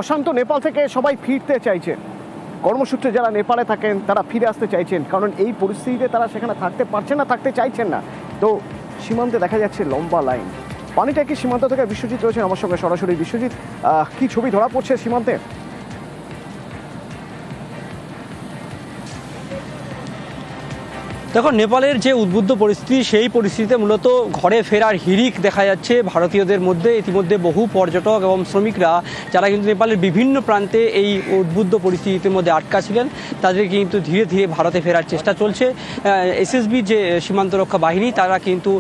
অশান্ত নেপাল থেকে সবাই ফিরতে চাইছেন। কর্মসূত্রে যারা নেপালে থাকেন তারা ফিরে আসতে চাইছেন, কারণ এই পরিস্থিতিতে তারা সেখানে থাকতে পারছেন না, থাকতে চাইছেন না। তো সীমান্তে দেখা যাচ্ছে লম্বা লাইন। পানিটা কি সীমান্ত থেকে বিশ্বজিৎ রয়েছেন আমার সঙ্গে সরাসরি। বিশ্বজিৎ, কি ছবি ধরা পড়ছে সীমান্তে? দেখো, নেপালের যে উদ্বুদ্ধ পরিস্থিতি, সেই পরিস্থিতিতে মূলত ঘরে ফেরার হিড়িক দেখা যাচ্ছে ভারতীয়দের মধ্যে। ইতিমধ্যে বহু পর্যটক এবং শ্রমিকরা যারা কিন্তু নেপালের বিভিন্ন প্রান্তে এই উদ্বুদ্ধ পরিস্থিতির মধ্যে আটকা ছিলেন, তাদের কিন্তু ধীরে ধীরে ভারতে ফেরার চেষ্টা চলছে। এসএসবি যে সীমান্ত রক্ষা বাহিনী, তারা কিন্তু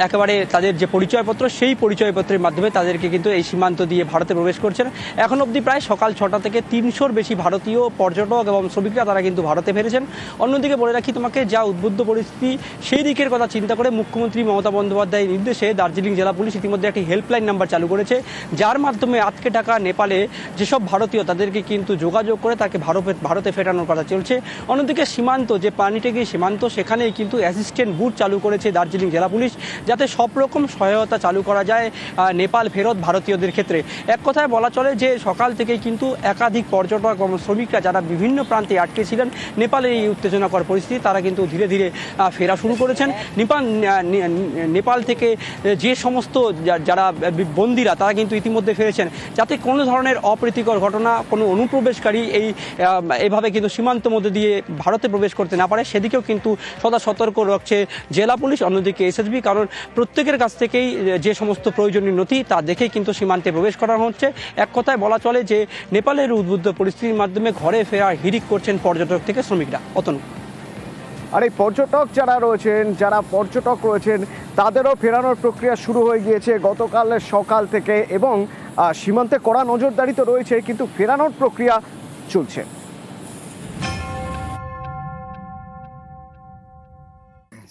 একেবারে তাদের যে পরিচয়পত্র, সেই পরিচয়পত্রের মাধ্যমে তাদেরকে কিন্তু এই সীমান্ত দিয়ে ভারতে প্রবেশ করছেন। এখন অবধি প্রায় সকাল 6টা থেকে 300-র বেশি ভারতীয় পর্যটক এবং শ্রমিকরা তারা কিন্তু ভারতে ফিরেছেন। অন্যদিকে বলে রাখি তোমাকে, যা উদ্বুদ্ধ পরিস্থিতি সেই দিকের কথা চিন্তা করে মুখ্যমন্ত্রী মমতা বন্দ্যোপাধ্যায়ের নির্দেশে দার্জিলিং জেলা পুলিশ ইতিমধ্যে একটি হেল্পলাইন নাম্বার চালু করেছে, যার মাধ্যমে আটকে থাকা নেপালে যেসব ভারতীয় তাদেরকে কিন্তু যোগাযোগ করে তাকে ভারতে ফেরানোর কথা চলছে। অন্যদিকে সীমান্ত, যে পানিটেগি সীমান্ত, সেখানেই কিন্তু অ্যাসিস্ট্যান্ট বুথ চালু করেছে দার্জিলিং জেলা পুলিশ, যাতে সব রকম সহায়তা চালু করা যায় নেপাল ফেরত ভারতীয়দের ক্ষেত্রে। এক কথায় বলা চলে যে সকাল থেকেই কিন্তু একাধিক পর্যটক এবং শ্রমিকরা যারা বিভিন্ন প্রান্তে আটকে ছিলেন নেপালের এই উত্তেজনাকর পরিস্থিতি, তারা কিন্তু ধীরে ধীরে ফেরা শুরু করেছেন। নেপাল থেকে যে সমস্ত যারা বন্দীরা, তারা কিন্তু ইতিমধ্যে ফিরেছেন, যাতে কোনো ধরনের অপ্রীতিকর ঘটনা, কোনো অনুপ্রবেশকারী এইভাবে কিন্তু সীমান্ত মধ্যে দিয়ে ভারতে প্রবেশ করতে না পারে, সেদিকেও কিন্তু সদা সতর্ক রাখছে জেলা পুলিশ। অন্যদিকে এসএসবি, কারণ প্রত্যেকের কাছ থেকেই যে সমস্ত প্রয়োজনীয় নথি তা দেখেই কিন্তু সীমান্তে প্রবেশ করানো হচ্ছে। এক কথায় বলা চলে যে নেপালের উদ্বুদ্ধ পরিস্থিতির মাধ্যমে ঘরে ফেরার হিড়িক করছেন পর্যটক থেকে শ্রমিকরা। অতনু, আর এই যারা পর্যটক রয়েছেন তাদেরও ফেরানোর প্রক্রিয়া শুরু হয়ে গিয়েছে গতকাল সকাল থেকে, এবং সীমান্তে কড়া নজরদারি তো রয়েছে, কিন্তু ফেরানোর প্রক্রিয়া চলছে।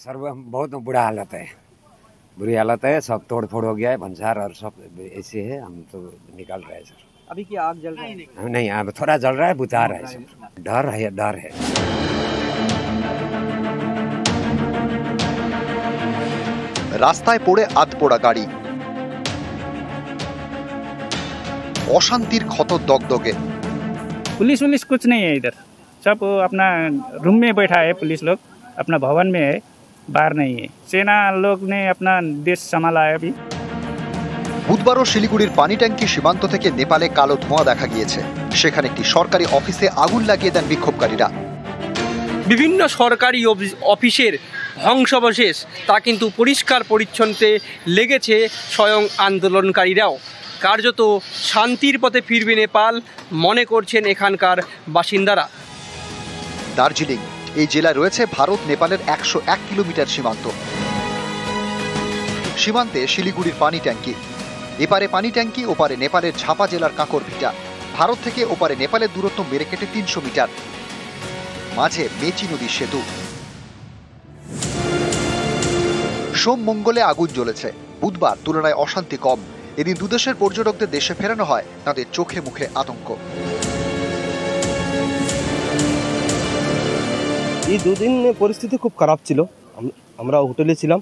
सर बहुत बुरा हालत है, बुरी हालत है, सब तोड़ फोड़ हो गया है, भंसार और सब ऐसे है। हम तो निकाल रहे हैं सर। अभी क्या आग जल रहा है? नहीं, अब थोड़ा जल रहा है, बुझा रहा है सर। डर है। রাস্তায় পড়ে আধপোড়া গাড়ি, অশান্তির ক্ষত দগদগে। पुलिस कुछ नहीं है इधर, सब अपना रूम में बैठा है। पुलिस लोग अपना भवन में है, बाहर नहीं है। सेना लोग ने अपना देश संभाला है अभी। বুধবারও শিলিগুড়ির পানি ট্যাঙ্কি সীমান্ত থেকে নেপালে কালো ধোঁয়া দেখা গিয়েছে। সেখানে একটি সরকারি অফিসে আগুন লাগিয়ে দেন বিক্ষোভকারীরা। বিভিন্ন সরকারি অফিসের ধ্বংসাবশেষ তা কিন্তু পরিষ্কার পরিচ্ছন্নতে লেগেছে স্বয়ং আন্দোলনকারীরাও। কার্যত শান্তির পথে ফিরবে নেপাল মনে করছেন এখানকার বাসিন্দারা। দার্জিলিং এই জেলা রয়েছে ভারত নেপালের 101 কিলোমিটার সীমান্ত। সীমান্তে শিলিগুড়ির পানি ট্যাঙ্কি, এপারে পানি ট্যাঙ্কি, ওপারে নেপালের ঝাপা জেলার কাঁকরভিটা। ভারত থেকে ওপারে নেপালের দূরত্ব মেরে কেটে 300 মিটার। মাঝে মেচি নদীর সেতু। সোম মঙ্গলে আগুন জ্বলেছে, বুধবার তুলনায় অশান্তি কম। এদিন দুদেশের পর্যটকদের দেশে ফেরানো হয়, তাদের চোখে মুখে আতঙ্ক। এই দুদিন পরিস্থিতি খুব খারাপ ছিল, আমরা হোটেলে ছিলাম।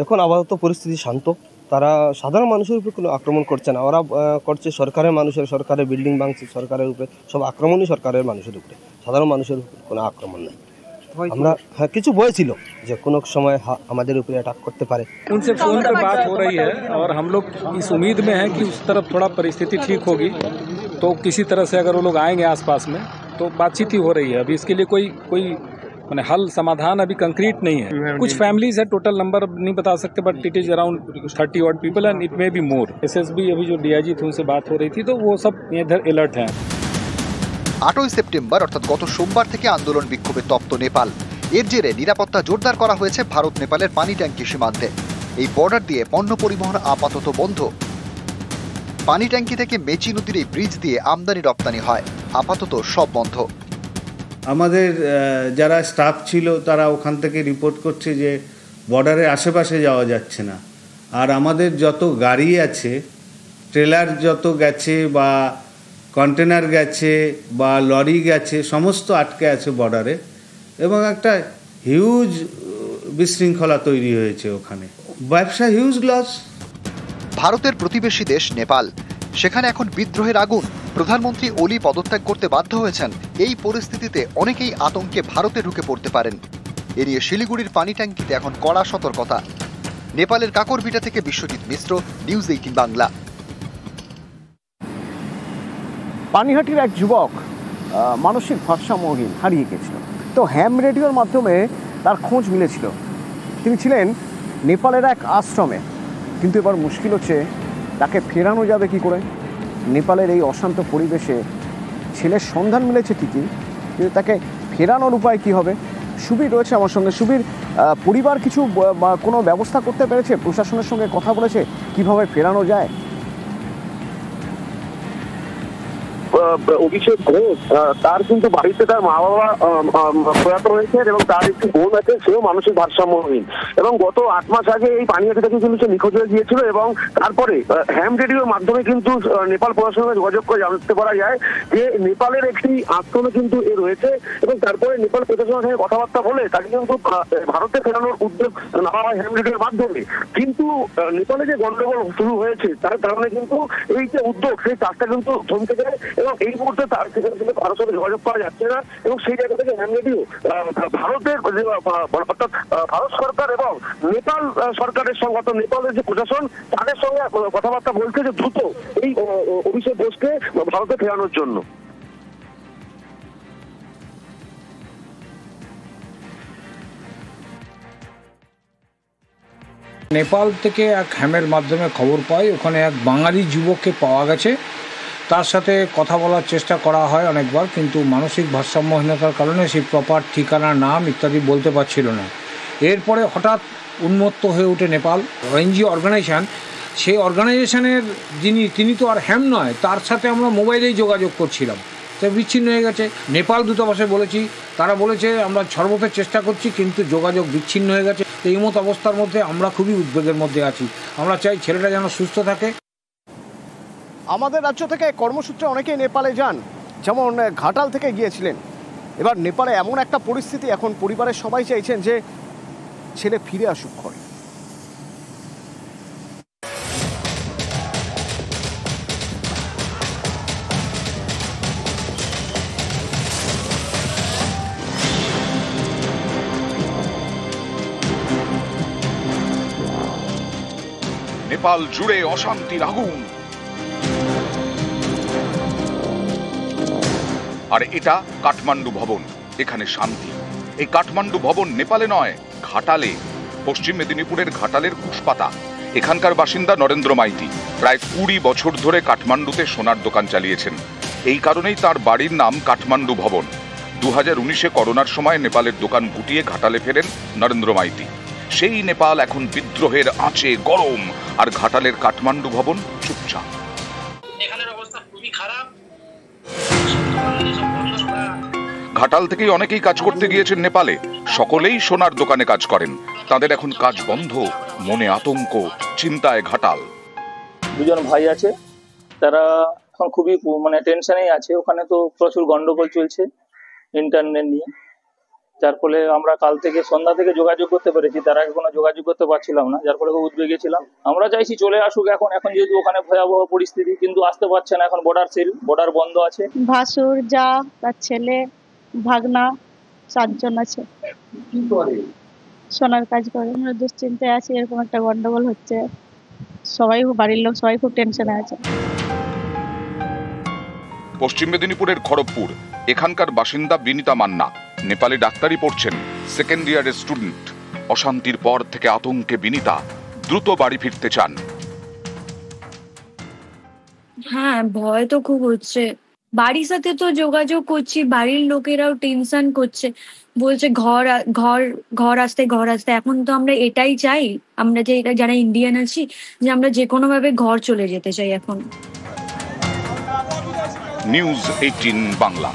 এখন আপাতত পরিস্থিতি শান্ত। তারা সাধারণ মানুষের উপরে কোনো আক্রমণ করছে না, ওরা করছে সরকারের বিল্ডিং ভাঙছে, সরকারের উপরে সব আক্রমণই সরকারের মানুষের উপরে, সাধারণ মানুষের উপরে কোনো আক্রমণ নেই। আমরা কিছু ভয় ছিল যে কোনো সময় আমাদের উপরে অ্যাটাক করতে পারে। उनसे फोन पे बात हो रही है और हम लोग इस उम्मीद में हैं कि उस तरफ थोड़ा परिस्थिति ठीक होगी, तो किसी तरह से अगर वो लोग आएंगे आसपास में तो बातचीत ही हो रही है। अभी इसके लिए कोई मैंने हल समाधान अभी कंक्रीट नहीं है। कुछ फैमिलीज है, टोटल नंबर नहीं बता सकते, but it is around 30 odd people and it may be more. SSB अभी जो डीआईजी थे उनसे बात हो रही थी, तो वो सब इधर अलर्ट हैं। 8 সেপ্টেম্বর অর্থাৎ গত সোমবার থেকে আন্দোলন বিক্ষোভে তপ্ত নেপাল। এর জেরে নিরাপত্তা জোরদার করা হয়েছে ভারত নেপালের পানি ট্যাঙ্কি সীমান্তে। এই বর্ডার দিয়ে পণ্য পরিবহন আপাতত বন্ধ। পানি ট্যাঙ্কি থেকে মেচি নদীর এই ব্রিজ দিয়ে আমদানি রপ্তানি হয়, আপাতত সব বন্ধ। আমাদের যারা স্টাফ ছিল তারা ওখান থেকে রিপোর্ট করছে যে বর্ডারের আশেপাশে যাওয়া যাচ্ছে না। আর আমাদের যত গাড়ি আছে, ট্রেলার যত গেছে বা কন্টেনার গেছে বা লরি গেছে, সমস্ত আটকে আছে বর্ডারে, এবং একটা হিউজ বিশৃঙ্খলা তৈরি হয়েছে ওখানে। ব্যবসা হিউজ লস। ভারতের প্রতিবেশী দেশ নেপাল, সেখানে এখন বিদ্রোহের আগুন। প্রধানমন্ত্রী ওলি পদত্যাগ করতে বাধ্য হয়েছেন। এই পরিস্থিতিতে অনেকেই আতঙ্কে ভারতে ঢুকে পড়তে পারেন। এ নিয়ে শিলিগুড়ির পানি ট্যাঙ্কিতে এখন কড়া সতর্কতা। নেপালের কাকরবিটা থেকে বিশ্বজিৎ মিশ্র, নিউজ 18 বাংলা। পানিহাটির এক যুবক মানসিক ভারসাম্যহীন হারিয়ে গেছিল। তো হ্যাম রেডিওর মাধ্যমে তার খোঁজ মিলেছিল। তিনি ছিলেন নেপালের এক আশ্রমে, কিন্তু এবার মুশকিল হচ্ছে তাকে ফেরানো যাবে কি করে। নেপালের এই অশান্ত পরিবেশে ছেলের সন্ধান মিলেছে ঠিকই, কিন্তু তাকে ফেরানোর উপায় কি হবে। সুবীর রয়েছে আমার সঙ্গে। সুবীর, পরিবার কিছু কোনো ব্যবস্থা করতে পেরেছে? প্রশাসনের সঙ্গে কথা বলেছে কিভাবে ফেরানো যায়? অভিষেক ঘোষ, তার কিন্তু বাড়িতে তার মা বাবা প্রয়াত হয়েছেন এবং তার একটি বোন আছে, সেও মানসিক ভারসাম্যহীন। এবং গত 8 মাস আগে এই পানিহাটি থেকে কিন্তু সে নিখোঁজ হয়ে গিয়েছিল এবং তারপরে হ্যাম রেডিওর মাধ্যমে কিন্তু নেপাল প্রশাসনের সঙ্গে যোগাযোগ করে জানতে পারা যায় যে নেপালের একটি আশ্রমে কিন্তু এ রয়েছে। এবং তারপরে নেপাল প্রশাসনের সঙ্গে কথাবার্তা বলে তাকে কিন্তু ভারতে ফেরানোর উদ্যোগ নেওয়া হয় হ্যাম রেডিওর মাধ্যমে। কিন্তু নেপালে যে গন্ডগোল শুরু হয়েছে তার কারণে কিন্তু এই যে উদ্যোগ, সেই কাজটা কিন্তু থমকে যায় এবং এই মুহূর্তে তার সেখানে কারোর সাথে যোগাযোগ করা যাচ্ছে না। এবং সেই জায়গা থেকে হ্যাম রেডিও ভারতের অর্থাৎ ভারত সরকার এবং নেপাল সরকারের সঙ্গে, অর্থাৎ নেপালের যে প্রশাসন, তাদের সঙ্গে কথাবার্তা বলছে যে দ্রুত এই অভিষেক ঘোষকে ভারতে ফেরানোর জন্য। নেপাল থেকে এক হ্যামের মাধ্যমে খবর পাই ওখানে এক বাঙালি যুবককে পাওয়া গেছে। তার সাথে কথা বলার চেষ্টা করা হয় অনেকবার, কিন্তু মানসিক ভারসাম্যহীনতার কারণে সেই প্রপার ঠিকানা, নাম ইত্যাদি বলতে পারছিল না। এরপরে হঠাৎ উন্মত্ত হয়ে ওঠে নেপাল এনজিও অর্গানাইজেশন। সেই অর্গানাইজেশনের তিনি তো আর হ্যাম নয়, তার সাথে আমরা মোবাইলেই যোগাযোগ করছিলাম, তা বিচ্ছিন্ন হয়ে গেছে। নেপাল দূতাবাসে বলেছি, তারা বলেছে আমরা সর্বথা চেষ্টা করছি, কিন্তু যোগাযোগ বিচ্ছিন্ন হয়ে গেছে। এই মত অবস্থার মধ্যে আমরা খুবই উদ্বেগের মধ্যে আছি। আমরা চাই ছেলেটা যেন সুস্থ থাকে। আমাদের রাজ্য থেকে কর্মসূত্রে অনেকেই নেপালে যান, যেমন ঘাটাল থেকে গিয়েছিলেন। এবার নেপালে এমন একটা পরিস্থিতি, এখন পরিবারের সবাই চাইছেন যে ছেলে ফিরে আসুক ঘরে। নেপাল জুড়ে অশান্তির আগুন, আর এটা কাঠমান্ডু ভবন। এখানে শান্তি। এই কাঠমান্ডু ভবন নেপালে নয়, ঘাটালে, পশ্চিম মেদিনীপুরের ঘাটালের কুশপাতা। এখানকার বাসিন্দা নরেন্দ্র মাইতি প্রায় 20 বছর ধরে কাঠমান্ডুতে সোনার দোকান চালিয়েছেন। এই কারণেই তার বাড়ির নাম কাঠমান্ডু ভবন। 2019-এ করোনার সময় নেপালের দোকান গুটিয়ে ঘাটালে ফেরেন নরেন্দ্র মাইতি। সেই নেপাল এখন বিদ্রোহের আঁচে গরম, আর ঘাটালের কাঠমান্ডু ভবন চুপচাপ। এখানের অবস্থা খুবই খারাপ। ঘাটাল থেকেই অনেকেই কাজ করতে গিয়েছেন নেপালে। সকলেই সোনার দোকানে কাজ করেন। তাদের এখন কাজ বন্ধ, মনে আতঙ্ক, চিন্তায় ঘাটাল। দুজন ভাই আছে, তারা এখন খুবই টেনশনেই আছে। ওখানে তো প্রচুর গন্ডগোল চলছে ইন্টারনেট নিয়ে, যার ফলে আমরা কাল থেকে সন্ধ্যা থেকে যোগাযোগ করতে পেরেছি, তার আগে কোনো যোগাযোগ করতে পারছিলাম না, যার ফলে খুব উদ্বেগে ছিলাম। আমরা চাইছি চলে আসুক এখন যেহেতু ওখানে ভয়াবহ পরিস্থিতি, কিন্তু আসতে পারছে না। এখন বর্ডার বন্ধ আছে। ভাসুর, যা, তার ছেলে, ভাগনা, 7 জন আছে। কি করে? সোনার কাজ করে। আমরা দুশ্চিন্তায় আছি, এরকম একটা গন্ডগোল হচ্ছে। সবাই, বাড়ির লোক সবাই খুব টেনশনে আছে। পশ্চিম মেদিনীপুরের খড়গপুর, এখানকার বাসিন্দা বিনীতা মান্না নেপালে ডাক্তারি পড়ছেন, 2nd ইয়ারের স্টুডেন্ট। অশান্তির পর থেকে আতঙ্কে বিনীতা দ্রুত বাড়ি ফিরতে চান। হ্যাঁ, ভয় তো খুব হচ্ছে। বাড়ির সাথে তো যোগাযোগ করছি, বাড়ির লোকেরাও টেনশন করছে, বলছে ঘর আসতে। এখন তো আমরা এটাই চাই, আমরা যে যারা ইন্ডিয়ান আছি, যে আমরা যে কোনো ভাবে ঘর চলে যেতে চাই এখন। নিউজ 18 বাংলা।